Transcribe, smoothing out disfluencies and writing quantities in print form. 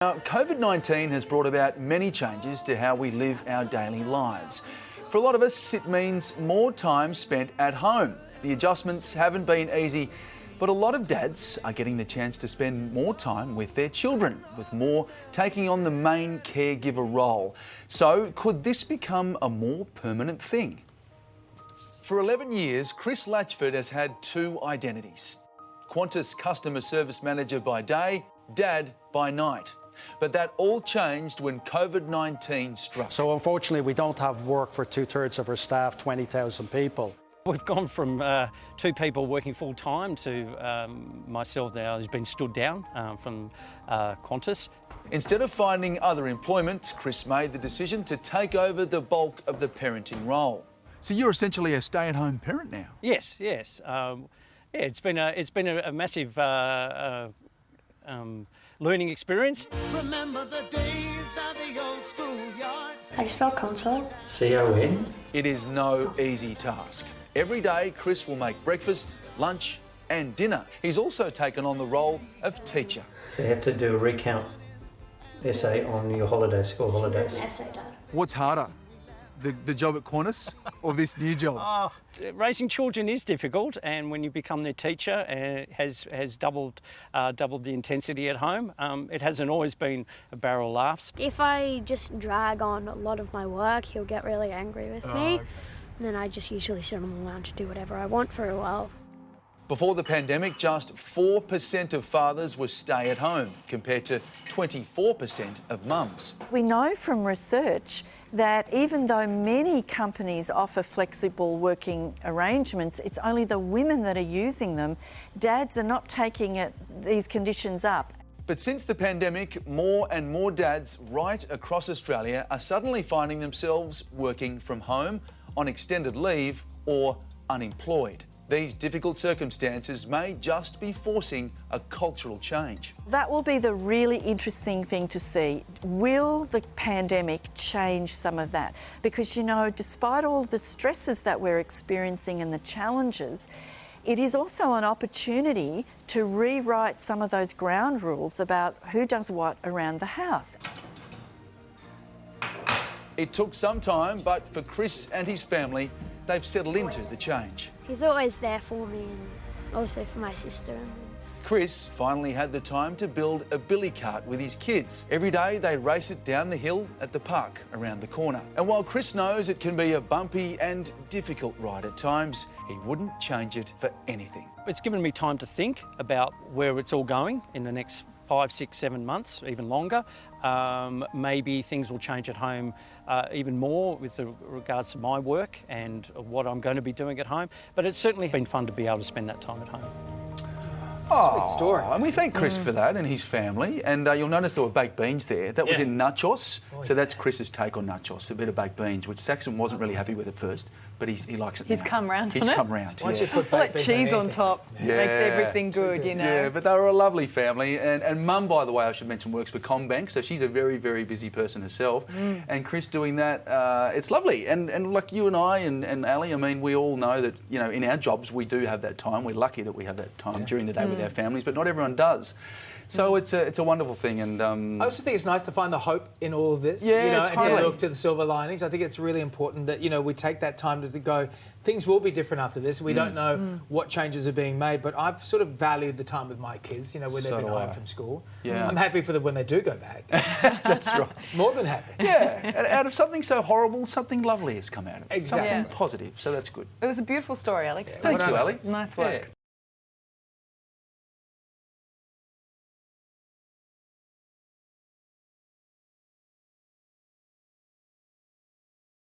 Now, COVID-19 has brought about many changes to how we live our daily lives. For a lot of us, it means more time spent at home. The adjustments haven't been easy, but a lot of dads are getting the chance to spend more time with their children, with more taking on the main caregiver role. So, could this become a more permanent thing? For 11 years, Chris Latchford has had two identities. Qantas customer service manager by day, dad by night. But that all changed when COVID-19 struck. So unfortunately, we don't have work for 2/3 of our staff, 20,000 people. We've gone from two people working full time to myself now who's been stood down from Qantas. Instead of finding other employment, Chris made the decision to take over the bulk of the parenting role. So you're essentially a stay-at-home parent now? Yes. It's been a massive learning experience. Remember the days of the old schoolyard. How do you spell console? C-O-N. It is no easy task. Every day, Chris will make breakfast, lunch and dinner. He's also taken on the role of teacher. So you have to do a recount essay on your holidays, school holidays. An essay done. What's harder, the job at Qantas or this new job? Raising children is difficult, and when you become their teacher, has doubled the intensity at home. It hasn't always been a barrel of laughs. If I just drag on a lot of my work, he'll get really angry with me. Okay. And then I just usually sit on the lounge and do whatever I want for a while. Before the pandemic, just 4% of fathers were stay at home, compared to 24% of mums. We know from research that even though many companies offer flexible working arrangements, it's only the women that are using them. Dads are not taking these conditions up. But since the pandemic, more and more dads right across Australia are suddenly finding themselves working from home, on extended leave or unemployed. These difficult circumstances may just be forcing a cultural change. That will be the really interesting thing to see. Will the pandemic change some of that? Because, you know, despite all the stresses that we're experiencing and the challenges, it is also an opportunity to rewrite some of those ground rules about who does what around the house. It took some time, but for Chris and his family, they've settled into the change. He's always there for me and also for my sister. Chris finally had the time to build a billy cart with his kids. Every day they race it down the hill at the park around the corner. And while Chris knows it can be a bumpy and difficult ride at times, he wouldn't change it for anything. It's given me time to think about where it's all going in the next 5, 6, 7 months, even longer. Maybe things will change at home even more with regards to my work and what I'm going to be doing at home. But it's certainly been fun to be able to spend that time at home. Sweet story. And we thank Chris for that and his family. And you'll notice there were baked beans there. That was in nachos. So that's Chris's take on nachos, a bit of baked beans, which Saxon wasn't really happy with at first, but he likes it now. He's come round He's on it. come round, Once yeah. you put Like baked cheese on anything. top makes everything good, you know. Yeah, but they were a lovely family. And Mum, by the way, I should mention, works for Combank, so she's a very, very busy person herself. And Chris doing that, it's lovely. And like you and I and Ali, I mean, we all know that, you know, in our jobs, we do have that time. We're lucky that we have that time during the day with our families, but not everyone does. So it's a wonderful thing. And I also think it's nice to find the hope in all of this, Yeah, you know, totally. and to look to the silver linings. I think it's really important that, you know, we take that time to go, things will be different after this. We don't know what changes are being made, but I've sort of valued the time with my kids, you know, when they've been home from school. Yeah. I'm happy for them when they do go back. that's right. More than happy. Yeah, and out of something so horrible, something lovely has come out of it. Exactly. Something positive, so that's good. It was a beautiful story, Alex. Thank you, Ali. Nice work. Yeah.